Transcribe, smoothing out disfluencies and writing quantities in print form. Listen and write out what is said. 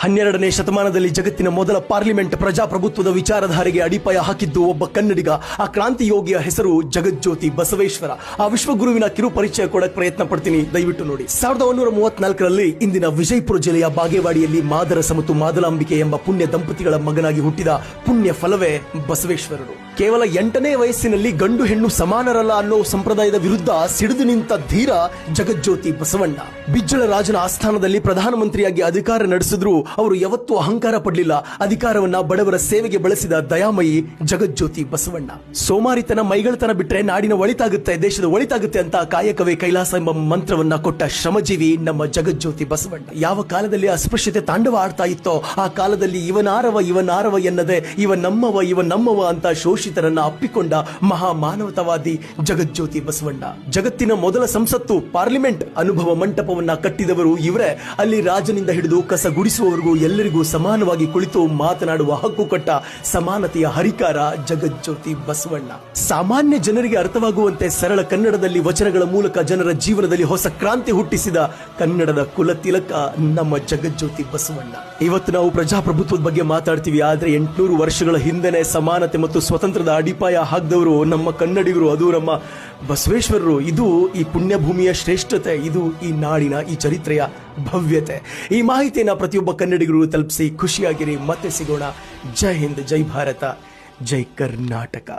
12ನೇ ಶತಮಾನದಲ್ಲಿ ಜಗತ್ತಿನ ಮೊದಲ ಪಾರ್ಲಿಮೆಂಟ್ ಪ್ರಜಾಪ್ರಭುತ್ವದ ವಿಚಾರಧಾರೆಗೆ ಅಡಿಪಾಯ ಹಾಕಿದ್ದು ಒಬ್ಬ ಕನ್ನಡಿಗ. ಆ ಕ್ರಾಂತಿಯೋಗಿಯ ಹೆಸರು ಜಗಜ್ಯೋತಿ ಬಸವೇಶ್ವರ. ಆ ವಿಶ್ವಗುರುವಿನ ಕಿರು ಪರಿಚಯ ಕೊಡಕ್ಕೆ ಪ್ರಯತ್ನ ಪಡ್ತೀನಿ, ದಯವಿಟ್ಟು ನೋಡಿ. 1934ರಲ್ಲಿ ಇಂದಿನ ವಿಜಯಪುರ ಜಿಲ್ಲೆಯ ಬಾಗೇವಾಡಿಯಲ್ಲಿ ಮಾದರಸ ಮತ್ತು ಮಾದಲಾಂಬಿಕೆ ಎಂಬ ಪುಣ್ಯ ದಂಪತಿಗಳ ಮಗನಾಗಿ ಹುಟ್ಟಿದ ಪುಣ್ಯ ಫಲವೇ ಬಸವೇಶ್ವರರು. ಕೇವಲ 8ನೇ ವಯಸ್ಸಿನಲ್ಲಿ ಗಂಡು ಹೆಣ್ಣು ಸಮಾನರಲ್ಲ ಅನ್ನೋ ಸಂಪ್ರದಾಯದ ವಿರುದ್ಧ ಸಿಡಿದು ನಿಂತ ಧೀರ ಜಗಜ್ಯೋತಿ ಬಸವಣ್ಣ. ಬಿಜ್ಜಳ ರಾಜನ ಆಸ್ಥಾನದಲ್ಲಿ ಪ್ರಧಾನಮಂತ್ರಿಯಾಗಿ ಅಧಿಕಾರ ನಡೆಸಿದ್ರು ಅವರು ಯಾವತ್ತೂ ಅಹಂಕಾರ ಪಡಲಿಲ್ಲ. ಅಧಿಕಾರವನ್ನ ಬಡವರ ಸೇವೆಗೆ ಬಳಸಿದ ದಯಾಮಯಿ ಜಗಜ್ಯೋತಿ ಬಸವಣ್ಣ. ಸೋಮಾರಿತನ ಮೈಗಳತನ ಬಿಟ್ರೆ ನಾಡಿನ ಒಳಿತಾಗುತ್ತೆ, ದೇಶದ ಒಳಿತಾಗುತ್ತೆ ಅಂತ ಕಾಯಕವೇ ಕೈಲಾಸ ಎಂಬ ಮಂತ್ರವನ್ನ ಕೊಟ್ಟ ಶ್ರಮಜೀವಿ ನಮ್ಮ ಜಗಜ್ಯೋತಿ ಬಸವಣ್ಣ. ಯಾವ ಕಾಲದಲ್ಲಿ ಅಸ್ಪೃಶ್ಯತೆ ತಾಂಡವ ಆಡ್ತಾ ಇತ್ತೋ ಆ ಕಾಲದಲ್ಲಿ ಇವನಾರವ ಎನ್ನದೆ ಇವ ನಮ್ಮವ ಅಂತ ಶೋಷಿತರನ್ನ ಅಪ್ಪಿಕೊಂಡ ಮಹಾ ಮಾನವತಾವಾದಿ ಜಗಜ್ಯೋತಿ ಬಸವಣ್ಣ. ಜಗತ್ತಿನ ಮೊದಲ ಸಂಸತ್ತು ಪಾರ್ಲಿಮೆಂಟ್ ಅನುಭವ ಮಂಟಪವನ್ನ ಕಟ್ಟಿದವರು ಇವರೇ. ಅಲ್ಲಿ ರಾಜನಿಂದ ಹಿಡಿದು ಕಸ ಗುಡಿಸುವವರೆಗೂ ಎಲ್ಲರಿಗೂ ಸಮಾನವಾಗಿ ಕುಳಿತು ಮಾತನಾಡುವ ಹಕ್ಕು ಕೊಟ್ಟ ಸಮಾನತೆಯ ಹರಿಕಾರ ಜಗಜ್ಯೋತಿ ಬಸವಣ್ಣ. ಸಾಮಾನ್ಯ ಜನರಿಗೆ ಅರ್ಥವಾಗುವಂತೆ ಸರಳ ಕನ್ನಡದಲ್ಲಿ ವಚನಗಳ ಮೂಲಕ ಜನರ ಜೀವನದಲ್ಲಿ ಹೊಸ ಕ್ರಾಂತಿ ಹುಟ್ಟಿಸಿದ ಕನ್ನಡದ ಕುಲ ತಿಲಕ ನಮ್ಮ ಜಗಜ್ಯೋತಿ ಬಸವಣ್ಣ. ಇವತ್ತು ನಾವು ಪ್ರಜಾಪ್ರಭುತ್ವದ ಬಗ್ಗೆ ಮಾತಾಡ್ತೀವಿ, ಆದ್ರೆ 800 ವರ್ಷಗಳ ಹಿಂದೆನೆ ಸಮಾನತೆ ಮತ್ತು ಸ್ವತಂತ್ರದ ಅಡಿಪಾಯ ಹಾಕಿದವರು ನಮ್ಮ ಕನ್ನಡಿಗರು, ಅದು ನಮ್ಮ ಬಸವೇಶ್ವರರು. ಇದು ಈ ಪುಣ್ಯಭೂಮಿಯ ಶ್ರೇಷ್ಠತೆ, ಇದು ಈ ನಾಡಿನ ಈ ಚರಿತ್ರೆಯ ಭವ್ಯತೆ. ಈ ಮಾಹಿತಿಯನ್ನು ಪ್ರತಿಯೊಬ್ಬ ಕನ್ನಡಿಗರು ತಲುಪಿಸಿ ಖುಷಿಯಾಗಿರಿ. ಮತ್ತೆ ಸಿಗೋಣ. ಜೈ ಹಿಂದ್, ಜೈ ಭಾರತ, ಜೈ ಕರ್ನಾಟಕ.